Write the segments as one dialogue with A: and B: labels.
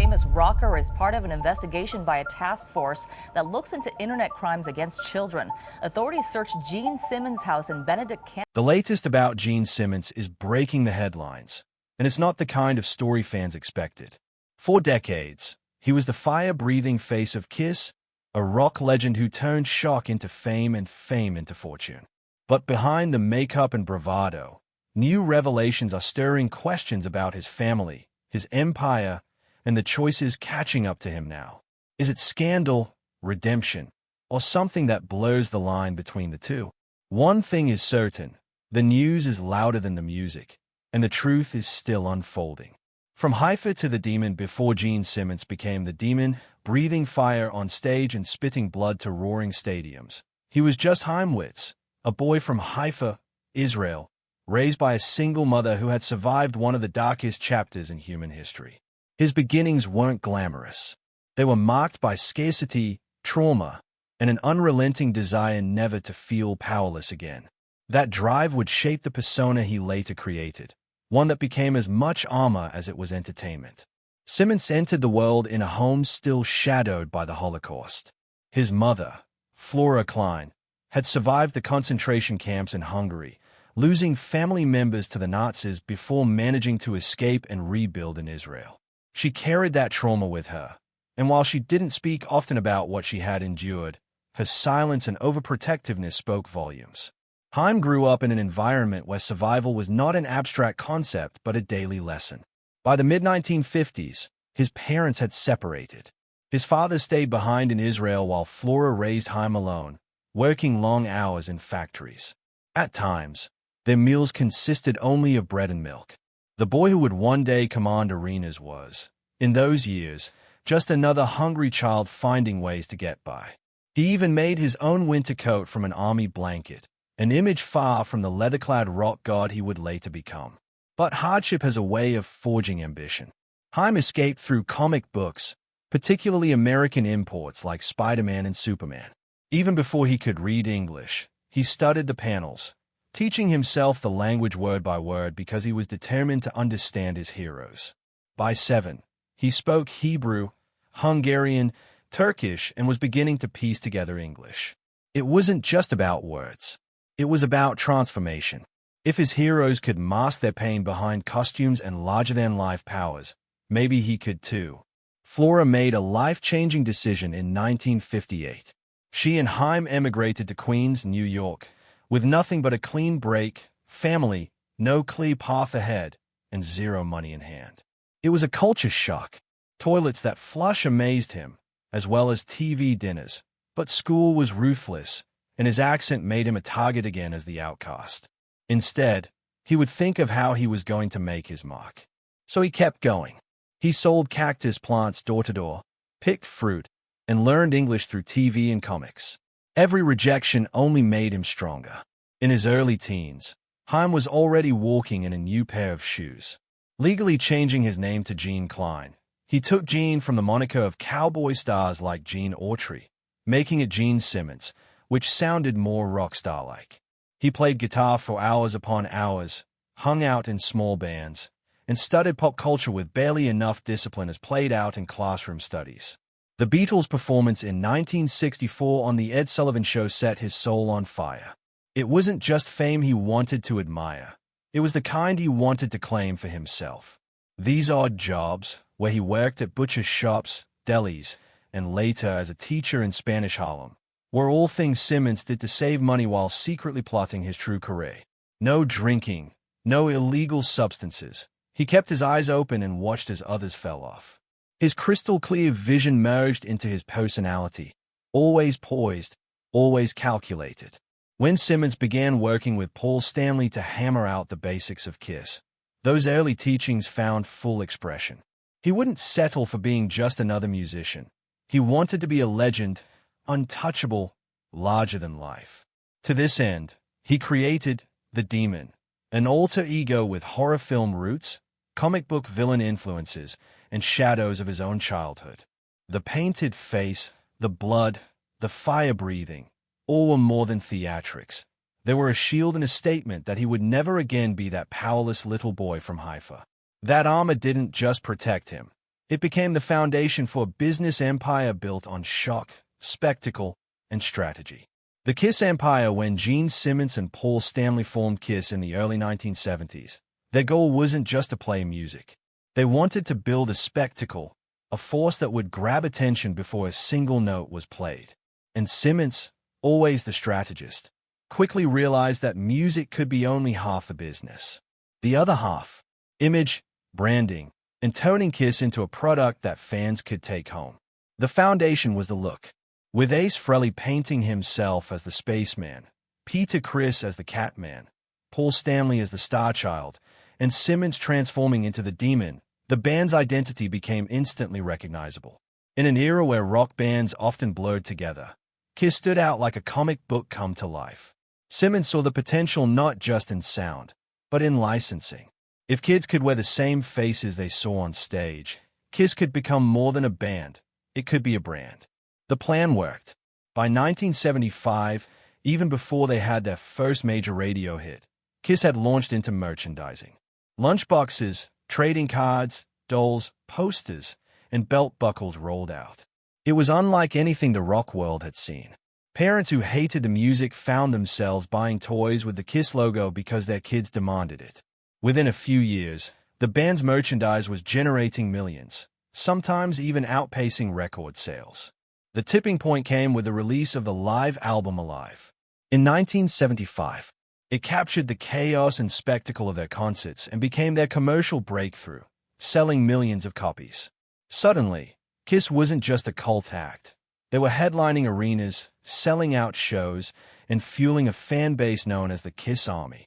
A: famous rocker is part of an investigation by a task force that looks into internet crimes against children. Authorities searched Gene Simmons' house in Benedict County.
B: The latest about Gene Simmons is breaking the headlines, and it's not the kind of story fans expected. For decades, he was the fire-breathing face of Kiss, a rock legend who turned shock into fame and fame into fortune. But behind the makeup and bravado, new revelations are stirring questions about his family, his empire, and the choices catching up to him now. Is it scandal, redemption, or something that blurs the line between the two? One thing is certain, the news is louder than the music, and the truth is still unfolding. From Haifa to the demon before Gene Simmons became the demon, breathing fire on stage and spitting blood to roaring stadiums, he was just Heimwitz, a boy from Haifa, Israel, raised by a single mother who had survived one of the darkest chapters in human history. His beginnings weren't glamorous. They were marked by scarcity, trauma, and an unrelenting desire never to feel powerless again. That drive would shape the persona he later created, one that became as much armor as it was entertainment. Simmons entered the world in a home still shadowed by the Holocaust. His mother, Flora Klein, had survived the concentration camps in Hungary, losing family members to the Nazis before managing to escape and rebuild in Israel. She carried that trauma with her, and while she didn't speak often about what she had endured, her silence and overprotectiveness spoke volumes. Haim grew up in an environment where survival was not an abstract concept but a daily lesson. By the mid-1950s, his parents had separated. His father stayed behind in Israel while Flora raised Haim alone, working long hours in factories. At times, their meals consisted only of bread and milk. The boy who would one day command arenas was, in those years, just another hungry child finding ways to get by. He even made his own winter coat from an army blanket, an image far from the leather-clad rock god he would later become. But hardship has a way of forging ambition. Haim escaped through comic books, particularly American imports like Spider-Man and Superman. Even before he could read English, he studied the panels, teaching himself the language word by word because he was determined to understand his heroes. By 7, he spoke Hebrew, Hungarian, Turkish, and was beginning to piece together English. It wasn't just about words. It was about transformation. If his heroes could mask their pain behind costumes and larger-than-life powers, maybe he could too. Flora made a life-changing decision in 1958. She and Haim emigrated to Queens, New York, with nothing but a clean break, family, no clear path ahead, and zero money in hand. It was a culture shock. Toilets that flush amazed him, as well as TV dinners, but school was ruthless, and his accent made him a target again as the outcast. Instead, he would think of how he was going to make his mark. So he kept going. He sold cactus plants door to door, picked fruit, and learned English through TV and comics. Every rejection only made him stronger. In his early teens, Haim was already walking in a new pair of shoes. Legally changing his name to Gene Klein, he took Gene from the moniker of cowboy stars like Gene Autry, making it Gene Simmons, which sounded more rock star-like. He played guitar for hours upon hours, hung out in small bands, and studied pop culture with barely enough discipline as played out in classroom studies. The Beatles' performance in 1964 on The Ed Sullivan Show set his soul on fire. It wasn't just fame he wanted to admire. It was the kind he wanted to claim for himself. These odd jobs, where he worked at butcher shops, delis, and later as a teacher in Spanish Harlem, were all things Simmons did to save money while secretly plotting his true career. No drinking, no illegal substances. He kept his eyes open and watched as others fell off. His crystal-clear vision merged into his personality, always poised, always calculated. When Simmons began working with Paul Stanley to hammer out the basics of Kiss, those early teachings found full expression. He wouldn't settle for being just another musician. He wanted to be a legend, untouchable, larger than life. To this end, he created The Demon, an alter ego with horror film roots, comic book villain influences, and shadows of his own childhood. The painted face, the blood, the fire breathing, all were more than theatrics. They were a shield and a statement that he would never again be that powerless little boy from Haifa. That armor didn't just protect him. It became the foundation for a business empire built on shock, spectacle, and strategy. The Kiss empire, when Gene Simmons and Paul Stanley formed Kiss in the early 1970s, their goal wasn't just to play music. They wanted to build a spectacle, a force that would grab attention before a single note was played. And Simmons, always the strategist, quickly realized that music could be only half the business. The other half, image, branding, and turning Kiss into a product that fans could take home. The foundation was the look, with Ace Frehley painting himself as the spaceman, Peter Criss as the Catman, Paul Stanley as the Starchild, and Simmons transforming into the Demon. The band's identity became instantly recognizable. In an era where rock bands often blurred together, Kiss stood out like a comic book come to life. Simmons saw the potential not just in sound, but in licensing. If kids could wear the same faces they saw on stage, Kiss could become more than a band. It could be a brand. The plan worked. By 1975, even before they had their first major radio hit, Kiss had launched into merchandising. Lunchboxes, trading cards, dolls, posters, and belt buckles rolled out. It was unlike anything the rock world had seen. Parents who hated the music found themselves buying toys with the Kiss logo because their kids demanded it. Within a few years, the band's merchandise was generating millions, sometimes even outpacing record sales. The tipping point came with the release of the live album Alive. In 1975, it captured the chaos and spectacle of their concerts and became their commercial breakthrough, selling millions of copies. Suddenly, Kiss wasn't just a cult act. They were headlining arenas, selling out shows, and fueling a fan base known as the Kiss Army.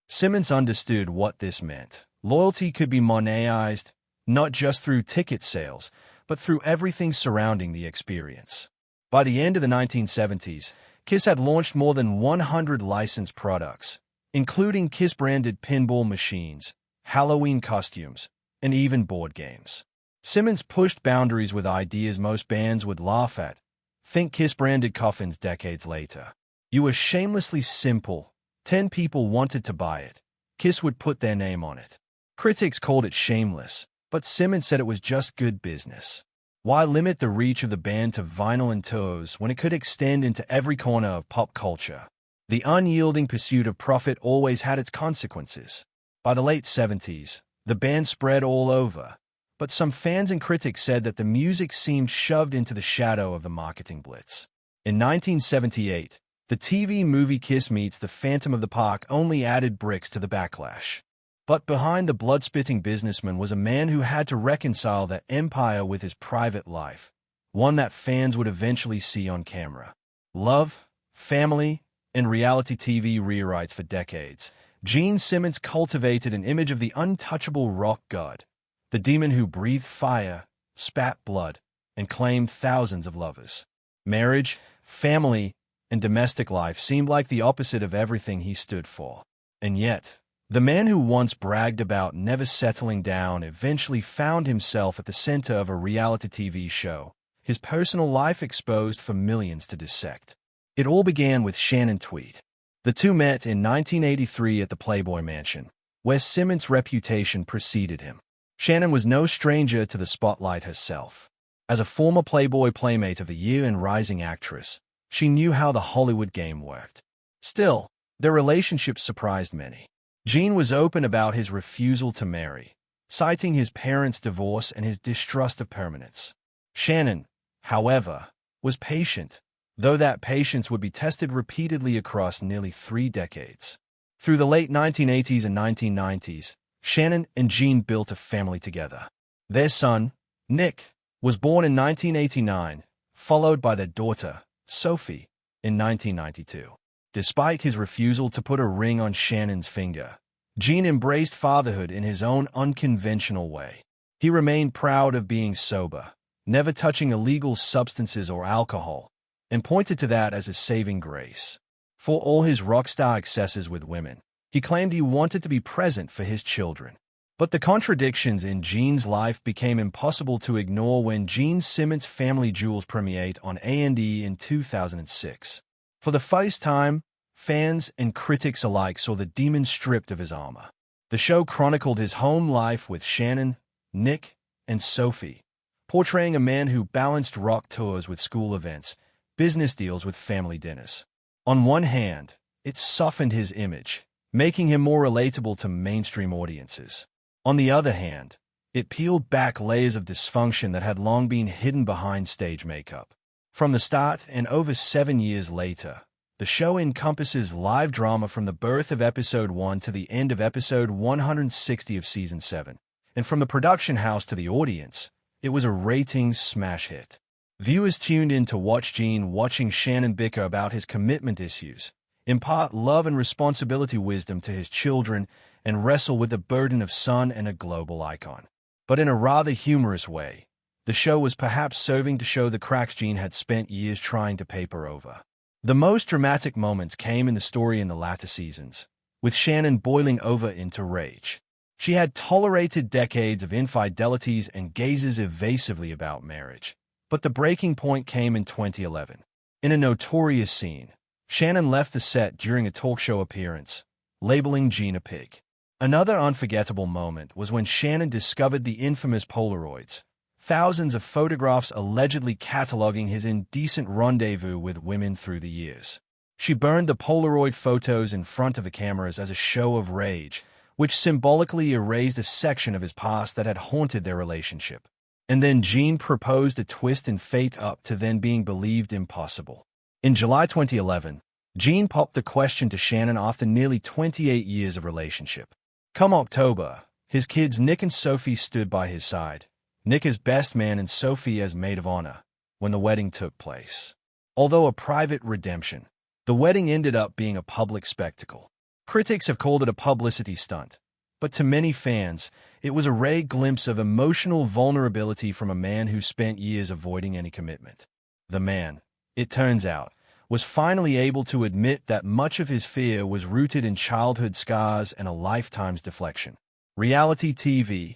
B: Simmons understood what this meant. Loyalty could be monetized, not just through ticket sales, but through everything surrounding the experience. By the end of the 1970s, Kiss had launched more than 100 licensed products, including Kiss-branded pinball machines, Halloween costumes, and even board games. Simmons pushed boundaries with ideas most bands would laugh at. Think Kiss-branded coffins decades later. You were shamelessly simple. 10 people wanted to buy it. Kiss would put their name on it. Critics called it shameless, but Simmons said it was just good business. Why limit the reach of the band to vinyl and tours when it could extend into every corner of pop culture? The unyielding pursuit of profit always had its consequences. By the late 70s, the band spread all over, but some fans and critics said that the music seemed shoved into the shadow of the marketing blitz. In 1978, the TV movie Kiss Meets the Phantom of the Park only added bricks to the backlash. But behind the blood-spitting businessman was a man who had to reconcile that empire with his private life, one that fans would eventually see on camera. Love, family, and reality TV rewrites for decades. Gene Simmons cultivated an image of the untouchable rock god, the demon who breathed fire, spat blood, and claimed thousands of lovers. Marriage, family, and domestic life seemed like the opposite of everything he stood for. And yet, the man who once bragged about never settling down eventually found himself at the center of a reality TV show, his personal life exposed for millions to dissect. It all began with Shannon Tweed. The two met in 1983 at the Playboy Mansion, where Simmons' reputation preceded him. Shannon was no stranger to the spotlight herself. As a former Playboy Playmate of the Year and rising actress, she knew how the Hollywood game worked. Still, their relationship surprised many. Gene was open about his refusal to marry, citing his parents' divorce and his distrust of permanence. Shannon, however, was patient, though that patience would be tested repeatedly across nearly 3 decades. Through the late 1980s and 1990s, Shannon and Gene built a family together. Their son, Nick, was born in 1989, followed by their daughter, Sophie, in 1992. Despite his refusal to put a ring on Shannon's finger, Gene embraced fatherhood in his own unconventional way. He remained proud of being sober, never touching illegal substances or alcohol, and pointed to that as a saving grace. For all his rockstar excesses with women, he claimed he wanted to be present for his children. But the contradictions in Gene's life became impossible to ignore when Gene Simmons' Family Jewels premiered on A&E in 2006. For the first time, fans and critics alike saw the demon stripped of his armor. The show chronicled his home life with Shannon, Nick, and Sophie, portraying a man who balanced rock tours with school events, business deals with family dinners. On one hand, it softened his image, making him more relatable to mainstream audiences. On the other hand, it peeled back layers of dysfunction that had long been hidden behind stage makeup. From the start and over 7 years later, the show encompasses live drama from the birth of Episode 1 to the end of Episode 160 of Season 7. And from the production house to the audience, it was a ratings smash hit. Viewers tuned in to watch Gene watching Shannon bicker about his commitment issues, impart love and responsibility wisdom to his children, and wrestle with the burden of son and a global icon. But in a rather humorous way, the show was perhaps serving to show the cracks Gene had spent years trying to paper over. The most dramatic moments came in the story in the latter seasons, with Shannon boiling over into rage. She had tolerated decades of infidelities and gazes evasively about marriage. But the breaking point came in 2011. In a notorious scene, Shannon left the set during a talk show appearance, labeling Gene a pig. Another unforgettable moment was when Shannon discovered the infamous Polaroids, thousands of photographs allegedly cataloging his indecent rendezvous with women through the years. She burned the Polaroid photos in front of the cameras as a show of rage, which symbolically erased a section of his past that had haunted their relationship. And then Gene proposed a twist in fate up to then being believed impossible. In July 2011, Gene popped the question to Shannon after nearly 28 years of relationship. Come October, his kids Nick and Sophie stood by his side, Nick as best man and Sophie as maid of honor, when the wedding took place. Although a private redemption, the wedding ended up being a public spectacle. Critics have called it a publicity stunt, but to many fans, it was a rare glimpse of emotional vulnerability from a man who spent years avoiding any commitment. The man, it turns out, was finally able to admit that much of his fear was rooted in childhood scars and a lifetime's deflection. Reality TV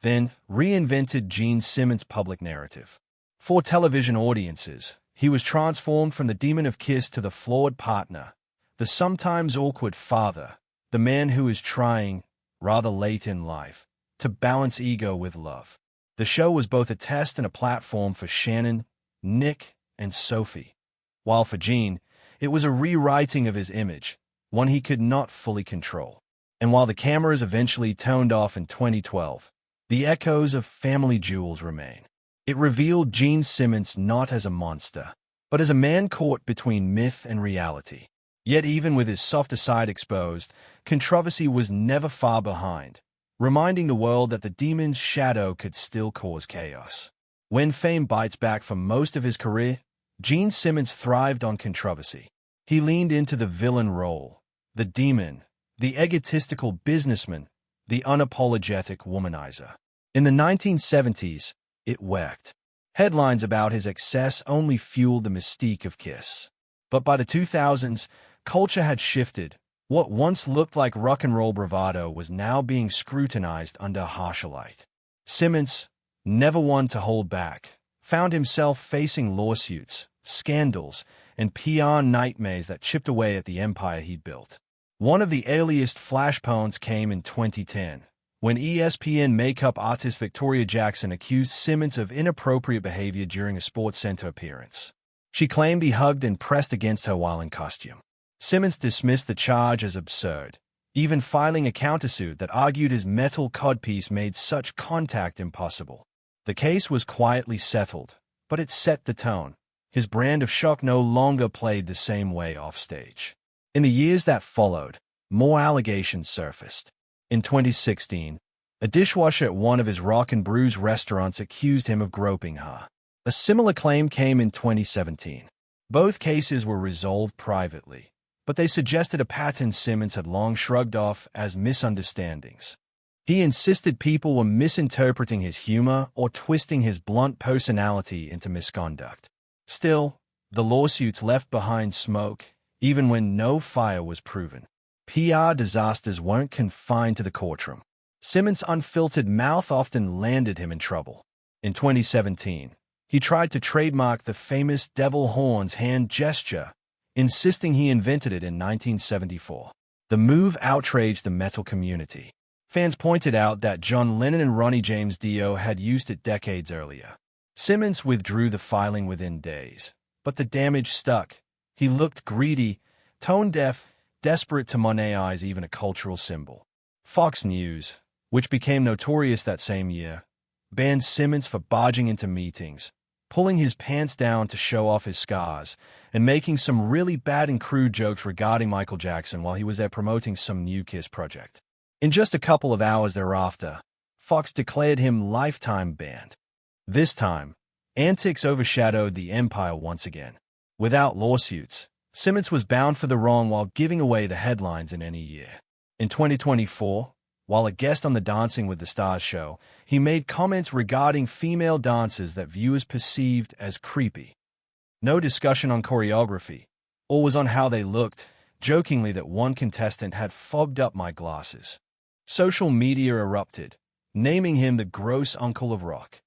B: then reinvented Gene Simmons' public narrative. For television audiences, he was transformed from the demon of Kiss to the flawed partner, the sometimes awkward father, the man who is trying, rather late in life, to balance ego with love. The show was both a test and a platform for Shannon, Nick, and Sophie. While for Gene, it was a rewriting of his image, one he could not fully control. And while the cameras eventually toned off in 2012, the echoes of Family Jewels remain. It revealed Gene Simmons not as a monster, but as a man caught between myth and reality. Yet even with his softer side exposed, controversy was never far behind, reminding the world that the demon's shadow could still cause chaos. When fame bites back for most of his career, Gene Simmons thrived on controversy. He leaned into the villain role, the demon, the egotistical businessman, the unapologetic womanizer. In the 1970s, it worked. Headlines about his excess only fueled the mystique of Kiss. But by the 2000s, culture had shifted. What once looked like rock and roll bravado was now being scrutinized under a harsher light. Simmons, never one to hold back, found himself facing lawsuits, scandals, and PR nightmares that chipped away at the empire he'd built. One of the earliest flashpoints came in 2010, when ESPN makeup artist Victoria Jackson accused Simmons of inappropriate behavior during a SportsCenter appearance. She claimed he hugged and pressed against her while in costume. Simmons dismissed the charge as absurd, even filing a countersuit that argued his metal codpiece made such contact impossible. The case was quietly settled, but it set the tone. His brand of shock no longer played the same way offstage. In the years that followed, more allegations surfaced. In 2016, a dishwasher at one of his Rock and Brews restaurants accused him of groping her. A similar claim came in 2017. Both cases were resolved privately, but they suggested a pattern Simmons had long shrugged off as misunderstandings. He insisted people were misinterpreting his humor or twisting his blunt personality into misconduct. Still, the lawsuits left behind smoke, even when no fire was proven. PR disasters weren't confined to the courtroom. Simmons' unfiltered mouth often landed him in trouble. In 2017, he tried to trademark the famous devil horns hand gesture, insisting he invented it in 1974. The move outraged the metal community. Fans pointed out that John Lennon and Ronnie James Dio had used it decades earlier. Simmons withdrew the filing within days, but the damage stuck. He looked greedy, tone-deaf, desperate to monetize even a cultural symbol. Fox News, which became notorious that same year, banned Simmons for barging into meetings, pulling his pants down to show off his scars, and making some really bad and crude jokes regarding Michael Jackson while he was there promoting some new Kiss project. In just a couple of hours thereafter, Fox declared him lifetime banned. This time, antics overshadowed the empire once again. Without lawsuits, Simmons was bound for the wrong while giving away the headlines in any year. In 2024, while a guest on the Dancing with the Stars show, he made comments regarding female dancers that viewers perceived as creepy. No discussion on choreography, or was on how they looked, jokingly that one contestant had fogged up my glasses. Social media erupted, naming him the gross uncle of rock.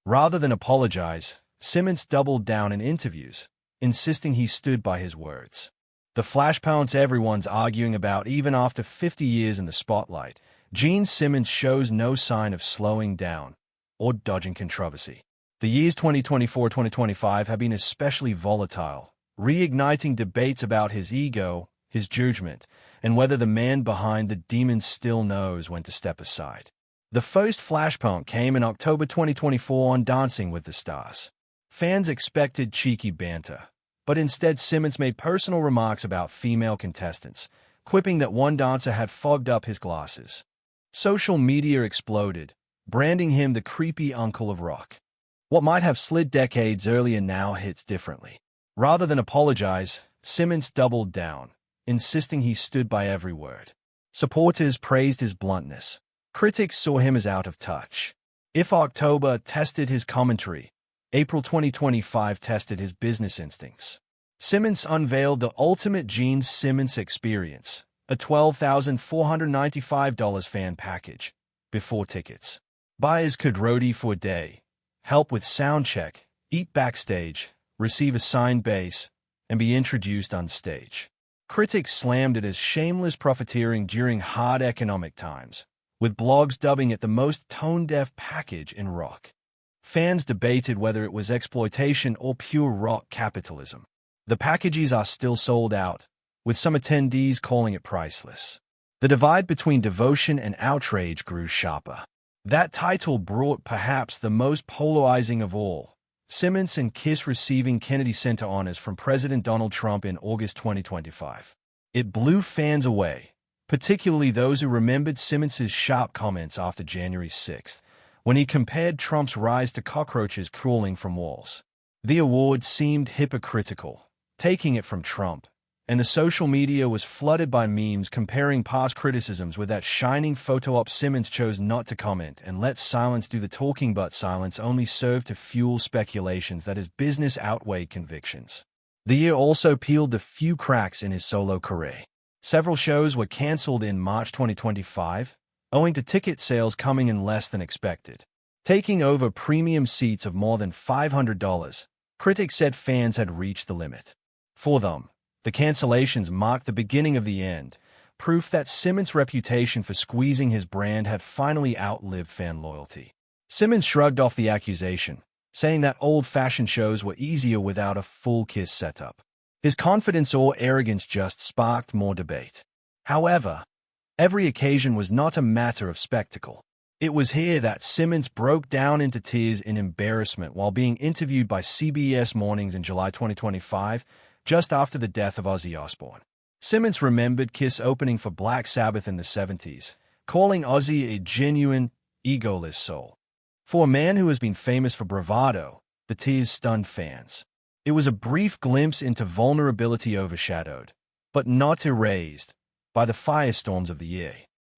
B: Rather than apologize, Simmons doubled down in interviews, insisting he stood by his words. The flashpoints everyone's arguing about even after 50 years in the spotlight, Gene Simmons shows no sign of slowing down or dodging controversy. The years 2024-2025 have been especially volatile, reigniting debates about his ego, his judgment, and whether the man behind the demon still knows when to step aside. The first flashpoint came in October 2024 on Dancing with the Stars. Fans expected cheeky banter, but instead Simmons made personal remarks about female contestants, quipping that one dancer had fogged up his glasses. Social media exploded, branding him the creepy uncle of rock. What might have slid decades earlier now hits differently. Rather than apologize, Simmons doubled down, insisting he stood by every word. Supporters praised his bluntness. Critics saw him as out of touch. If October tested his commentary, April 2025 tested his business instincts. Simmons unveiled the ultimate Gene Simmons experience, a $12,495 fan package, before tickets. Buyers could roadie for a day, help with sound check, eat backstage, receive a signed bass, and be introduced on stage. Critics slammed it as shameless profiteering during hard economic times, with blogs dubbing it the most tone-deaf package in rock. Fans debated whether it was exploitation or pure rock capitalism. The packages are still sold out, with some attendees calling it priceless. The divide between devotion and outrage grew sharper. That title brought perhaps the most polarizing of all, Simmons and Kiss receiving Kennedy Center honors from President Donald Trump in August 2025. It blew fans away, particularly those who remembered Simmons' sharp comments after January 6th, when he compared Trump's rise to cockroaches crawling from walls. The award seemed hypocritical, taking it from Trump, and the social media was flooded by memes comparing past criticisms with that shining photo op. Simmons chose not to comment and let silence do the talking, but silence only served to fuel speculations that his business outweighed convictions. The year also peeled a few cracks in his solo career. Several shows were canceled in March 2025, owing to ticket sales coming in less than expected. Taking over premium seats of more than $500, critics said fans had reached the limit. For them, the cancellations marked the beginning of the end, proof that Simmons' reputation for squeezing his brand had finally outlived fan loyalty. Simmons shrugged off the accusation, saying that old-fashioned shows were easier without a full Kiss setup. His confidence or arrogance just sparked more debate. However, every occasion was not a matter of spectacle. It was here that Simmons broke down into tears in embarrassment while being interviewed by CBS Mornings in July 2025, just after the death of Ozzy Osbourne. Simmons remembered Kiss opening for Black Sabbath in the 70s, calling Ozzy a genuine, egoless soul. For a man who has been famous for bravado, the tears stunned fans. It was a brief glimpse into vulnerability overshadowed, but not erased, by the firestorms of the year.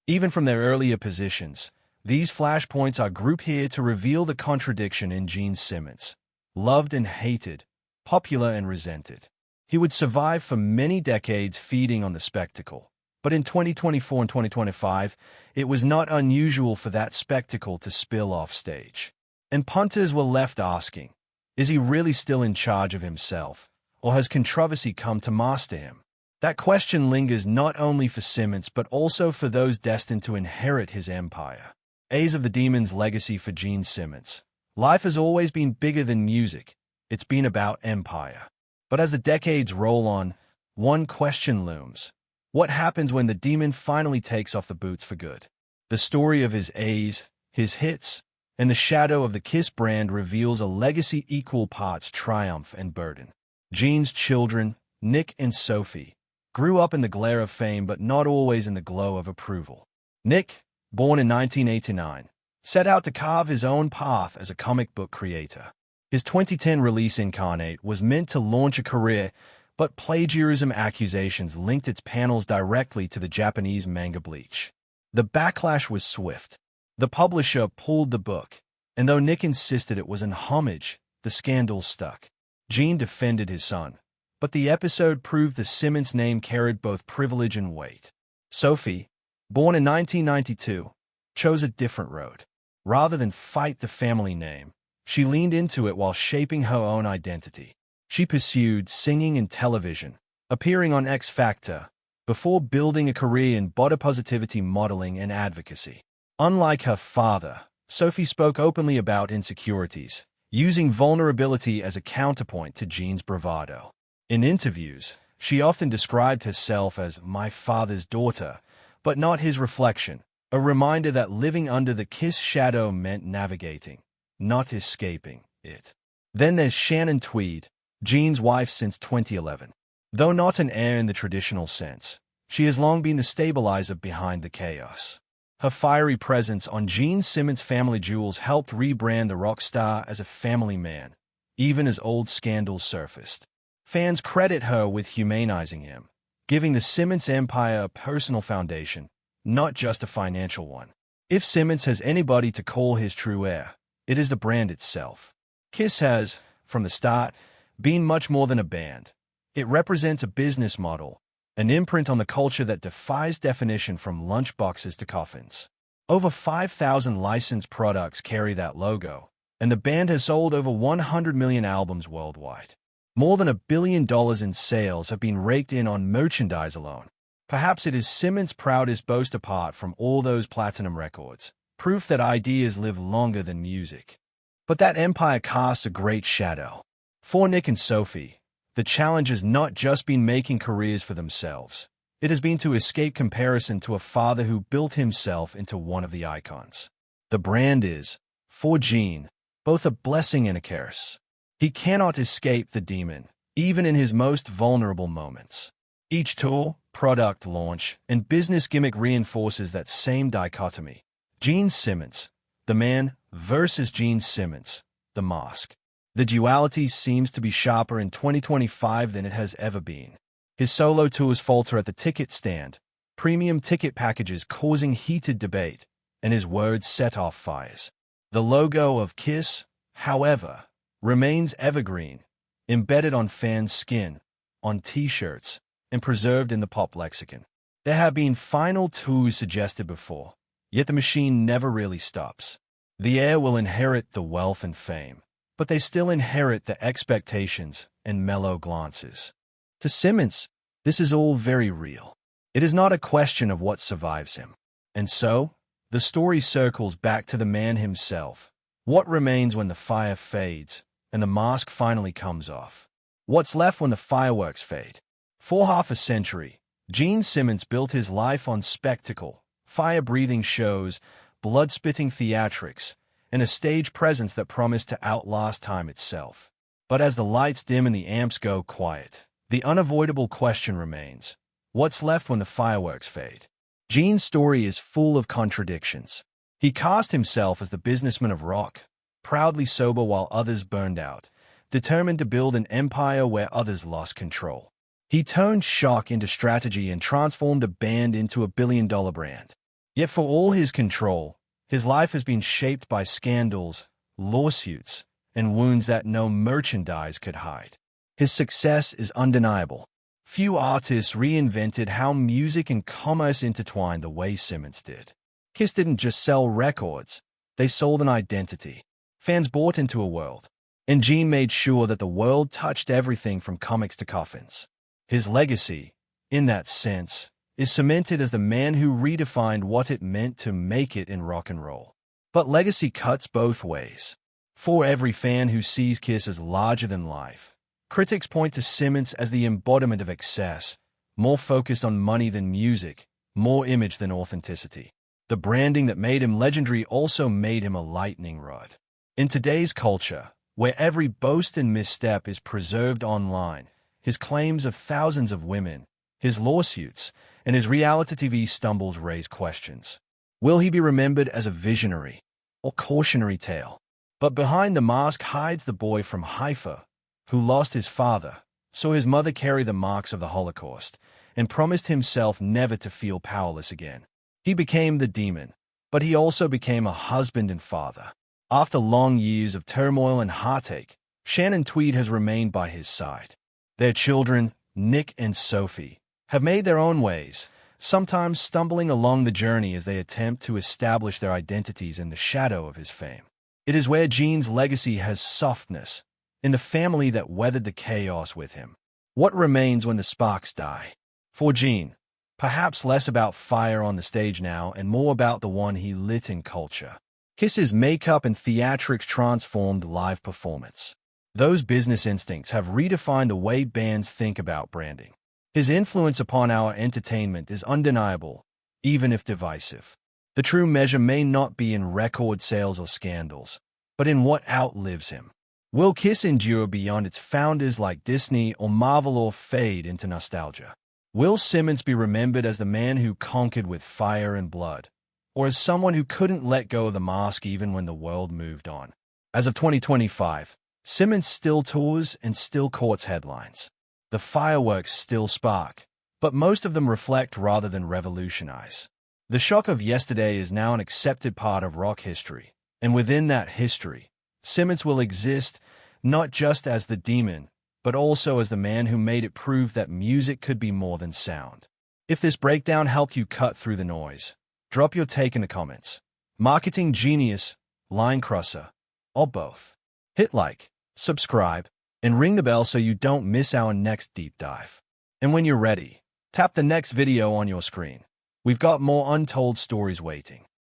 B: Even from their earlier positions, these flashpoints are grouped here to reveal the contradiction in Gene Simmons. Loved and hated, popular and resented. He would survive for many decades feeding on the spectacle. But in 2024 and 2025, it was not unusual for that spectacle to spill off stage. And punters were left asking, is he really still in charge of himself, or has controversy come to master him? That question lingers not only for Simmons but also for those destined to inherit his empire. A's of the Demon's legacy for Gene Simmons. Life has always been bigger than music. It's been about empire. But as the decades roll on, one question looms. What happens when the demon finally takes off the boots for good? The story of his A's, his hits, and the shadow of the Kiss brand reveals a legacy equal parts triumph and burden. Gene's children, Nick and Sophie, grew up in the glare of fame but not always in the glow of approval. Nick, born in 1989, set out to carve his own path as a comic book creator. His 2010 release Incarnate was meant to launch a career, but plagiarism accusations linked its panels directly to the Japanese manga Bleach. The backlash was swift. The publisher pulled the book, and though Nick insisted it was an homage, the scandal stuck. Gene defended his son, but the episode proved the Simmons name carried both privilege and weight. Sophie, born in 1992, chose a different road. Rather than fight the family name, she leaned into it while shaping her own identity. She pursued singing and television, appearing on X Factor, before building a career in body positivity modeling and advocacy. Unlike her father, Sophie spoke openly about insecurities, using vulnerability as a counterpoint to Gene's bravado. In interviews, she often described herself as my father's daughter, but not his reflection, a reminder that living under the Kiss shadow meant navigating, not escaping it. Then there's Shannon Tweed, Gene's wife since 2011. Though not an heir in the traditional sense, she has long been the stabilizer behind the chaos. Her fiery presence on Gene Simmons' Family Jewels helped rebrand the rock star as a family man, even as old scandals surfaced. Fans credit her with humanizing him, giving the Simmons empire a personal foundation, not just a financial one. If Simmons has anybody to call his true heir, it is the brand itself. Kiss has, from the start, been much more than a band. It represents a business model, an imprint on the culture that defies definition from lunchboxes to coffins. Over 5,000 licensed products carry that logo, and the band has sold over 100 million albums worldwide. More than $1 billion in sales have been raked in on merchandise alone. Perhaps it is Simmons' proudest boast apart from all those platinum records, proof that ideas live longer than music. But that empire casts a great shadow. For Nick and Sophie, the challenge has not just been making careers for themselves. It has been to escape comparison to a father who built himself into one of the icons. The brand is, for Gene, both a blessing and a curse. He cannot escape the demon, even in his most vulnerable moments. Each tour, product launch, and business gimmick reinforces that same dichotomy. Gene Simmons, the man, versus Gene Simmons, the mask. The duality seems to be sharper in 2025 than it has ever been. His solo tours falter at the ticket stand, premium ticket packages causing heated debate, and his words set off fires. The logo of Kiss, however, remains evergreen, embedded on fans' skin, on T-shirts, and preserved in the pop lexicon. There have been final tours suggested before, yet the machine never really stops. The heir will inherit the wealth and fame, but they still inherit the expectations and mellow glances. To Simmons, this is all very real. It is not a question of what survives him. And so, the story circles back to the man himself. What remains when the fire fades and the mask finally comes off? What's left when the fireworks fade? For half a century, Gene Simmons built his life on spectacle, fire-breathing shows, blood-spitting theatrics, and a stage presence that promised to outlast time itself. But as the lights dim and the amps go quiet, the unavoidable question remains, what's left when the fireworks fade? Gene's story is full of contradictions. He cast himself as the businessman of rock, proudly sober while others burned out, determined to build an empire where others lost control. He turned shock into strategy and transformed a band into a billion-dollar brand. Yet for all his control, his life has been shaped by scandals, lawsuits, and wounds that no merchandise could hide. His success is undeniable. Few artists reinvented how music and commerce intertwined the way Simmons did. Kiss didn't just sell records, they sold an identity. Fans bought into a world, and Gene made sure that the world touched everything from comics to coffins. His legacy, in that sense, is cemented as the man who redefined what it meant to make it in rock and roll. But legacy cuts both ways. For every fan who sees Kiss as larger than life, critics point to Simmons as the embodiment of excess, more focused on money than music, more image than authenticity. The branding that made him legendary also made him a lightning rod. In today's culture, where every boast and misstep is preserved online, his claims of thousands of women, his lawsuits, and his reality TV stumbles raise questions. Will he be remembered as a visionary or cautionary tale? But behind the mask hides the boy from Haifa, who lost his father, saw his mother carry the marks of the Holocaust, and promised himself never to feel powerless again. He became the demon, but he also became a husband and father. After long years of turmoil and heartache, Shannon Tweed has remained by his side. Their children, Nick and Sophie, have made their own ways, sometimes stumbling along the journey as they attempt to establish their identities in the shadow of his fame. It is where Gene's legacy has softness, in the family that weathered the chaos with him. What remains when the sparks die? For Gene, perhaps less about fire on the stage now and more about the one he lit in culture. Kiss's makeup and theatrics transformed live performance. Those business instincts have redefined the way bands think about branding. His influence upon our entertainment is undeniable, even if divisive. The true measure may not be in record sales or scandals, but in what outlives him. Will Kiss endure beyond its founders like Disney or Marvel or fade into nostalgia? Will Simmons be remembered as the man who conquered with fire and blood, or as someone who couldn't let go of the mask even when the world moved on? As of 2025, Simmons still tours and still courts headlines. The fireworks still spark, but most of them reflect rather than revolutionize. The shock of yesterday is now an accepted part of rock history, and within that history, Simmons will exist not just as the demon, but also as the man who made it prove that music could be more than sound. If this breakdown helped you cut through the noise, drop your take in the comments. Marketing genius, line crosser, or both. Hit like, subscribe, and ring the bell so you don't miss our next deep dive. And when you're ready, tap the next video on your screen. We've got more untold stories waiting.